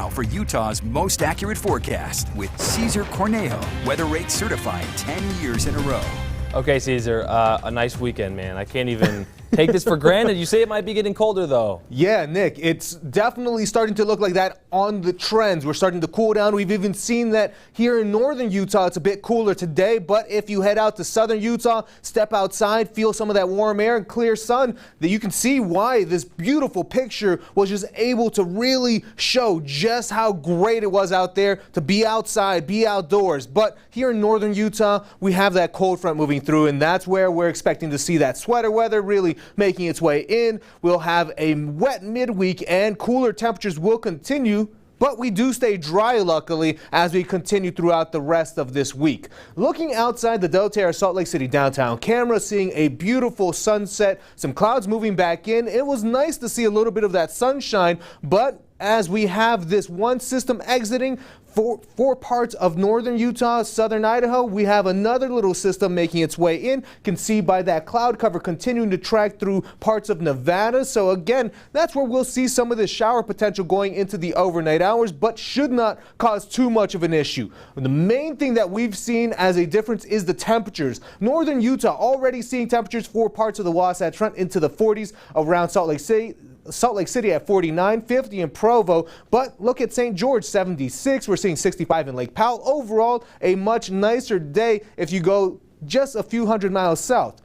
now for Utah's most accurate forecast with Cesar Cornejo, Weather Rate certified 10 years in a row. Okay, Cesar, a nice weekend, man. I can't even take this for granted. You say it might be getting colder, though. Yeah, Nick, it's definitely starting to look like that on the trends. We're starting to cool down. We've even seen that here in northern Utah. It's a bit cooler today, but if you head out to southern Utah, step outside, feel some of that warm air and clear sun, that you can see why this beautiful picture was just able to really show just how great it was out there to be outside, be outdoors. But here in northern Utah, we have that cold front moving through, and that's where we're expecting to see that sweater weather really making its way in. We'll have a wet midweek and cooler temperatures will continue, but we do stay dry, luckily, as we continue throughout the rest of this week. Looking outside the Doterra Salt Lake City downtown camera, seeing a beautiful sunset, some clouds moving back in. It was nice to see a little bit of that sunshine, but as we have this one system exiting four parts of northern Utah, southern Idaho, we have another little system making its way in. Can see by that cloud cover continuing to track through parts of Nevada. So again, that's where we'll see some of the shower potential going into the overnight hours, but should not cause too much of an issue. The main thing that we've seen as a difference is the temperatures. Northern Utah already seeing temperatures for parts of the Wasatch Front into the 40s around Salt Lake City at 49, 50 in Provo, but look at St. George, 76. We're seeing 65 in Lake Powell. Overall, a much nicer day if you go just a few hundred miles south.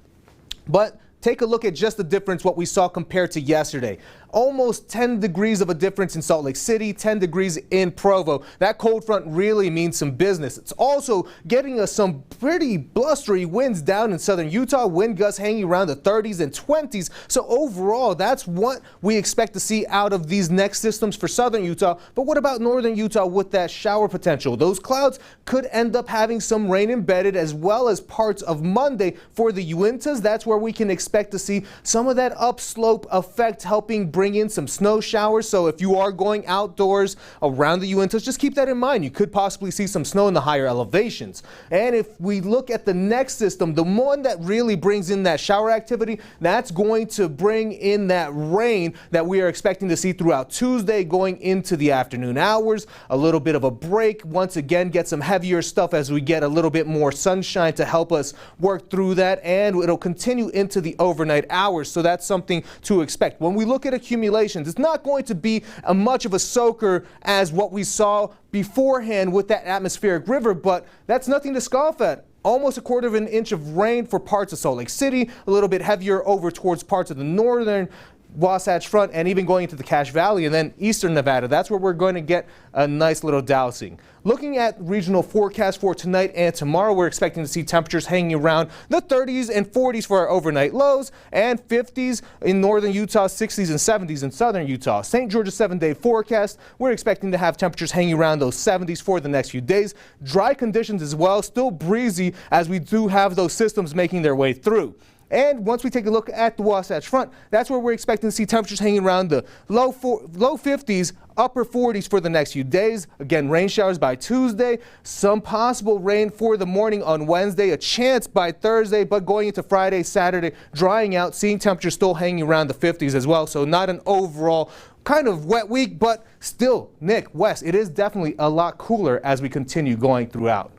But take a look at just the difference what we saw compared to yesterday. Almost 10 degrees of a difference in Salt Lake City, 10 degrees in Provo. That cold front really means some business. It's also getting us some pretty blustery winds down in southern Utah, wind gusts hanging around the 30s and 20s. So overall, that's what we expect to see out of these next systems for southern Utah. But what about northern Utah with that shower potential? Those clouds could end up having some rain embedded, as well as parts of Monday for the Uintas. That's where we can expect to see some of that upslope effect helping bring in some snow showers. So if you are going outdoors around the Uintas, just keep that in mind. You could possibly see some snow in the higher elevations. And if we look at the next system, the one that really brings in that shower activity, that's going to bring in that rain that we are expecting to see throughout Tuesday going into the afternoon hours. A little bit of a break. Once again, get some heavier stuff as we get a little bit more sunshine to help us work through that, and it'll continue into the overnight hours. So that's something to expect. When we look at accumulations, it's not going to be much of a soaker as what we saw beforehand with that atmospheric river, but that's nothing to scoff at. Almost a quarter of an inch of rain for parts of Salt Lake City, a little bit heavier over towards parts of the northern Wasatch Front, and even going into the Cache Valley and then eastern Nevada. That's where we're going to get a nice little dousing. Looking at regional forecast for tonight and tomorrow, we're expecting to see temperatures hanging around the 30s and 40s for our overnight lows, and 50s in northern Utah, 60s and 70s in southern Utah. St. George's 7-day forecast, we're expecting to have temperatures hanging around those 70s for the next few days. Dry conditions as well, still breezy as we do have those systems making their way through. And once we take a look at the Wasatch Front, that's where we're expecting to see temperatures hanging around the low 50s, upper 40s for the next few days. Again, rain showers by Tuesday, some possible rain for the morning on Wednesday, a chance by Thursday, but going into Friday, Saturday, drying out, seeing temperatures still hanging around the 50s as well. So not an overall kind of wet week, but still, Nick, Wes, it is definitely a lot cooler as we continue going throughout.